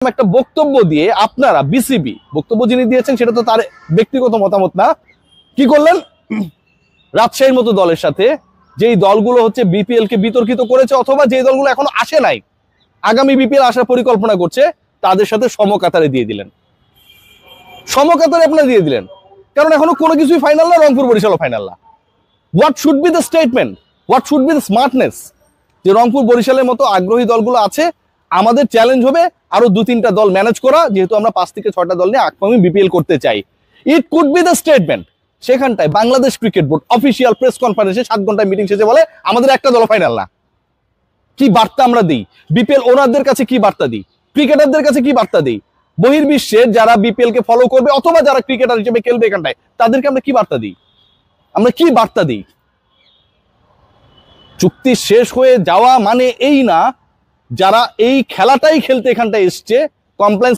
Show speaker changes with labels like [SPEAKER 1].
[SPEAKER 1] একটা বক্তব্য দিয়ে আপনারা বিসিবি বক্তব্য যিনি দিয়েছেন সেটা তো তার ব্যক্তিগত মতামত না, কি করলেন রাজশাহীর মতো দলের সাথে যেই দলগুলো হচ্ছে বিপিএল কে বিতর্কিত করেছে অথবা যে দলগুলো এখনো আসে নাই আগামী বিপিএল আসার পরিকল্পনা করছে তাদের সাথে সমকাতারে দিয়ে দিলেন, সমকাতারে আপনারা দিয়ে দিলেন। কারণ এখনো কোনো কিছুই ফাইনাল না, রংপুর বরিশালও ফাইনাল না। What should be the statement, what should be the smartness, যে রংপুর বরিশালের মতো আগ্রহী দলগুলো আছে, আমাদের চ্যালেঞ্জ হবে আরো 2-3টা দল ম্যানেজ করা, যেহেতু আমরা 5 থেকে 6টা দল নিয়ে আগামী বিপিএল করতে চাই। It could be the statement. সেখানটায় Bangladesh cricket board official press কনফারেন্সে 7 ঘন্টায় মিটিং শেষে বলে আমাদের একটা দল ফাইনাল না। কি বার্তা আমরা দিই? বিপিএল ওনারদের কাছে কি বার্তা দিই? ক্রিকেটারদের কাছে কি বার্তা দিই? বহির্বিশ্বের যারা বিপিএল কে ফলো করবে অথবা যারা ক্রিকেটার হিসেবে খেলবে এখানটায় তাদেরকে আমরা কি বার্তা দিই? আমরা কি বার্তা দিই? চুক্তি শেষ হয়ে যাওয়া মানে এই না যারা এই খেলাটাই খেলতে এখানটায় এসছে কমপ্লেন্স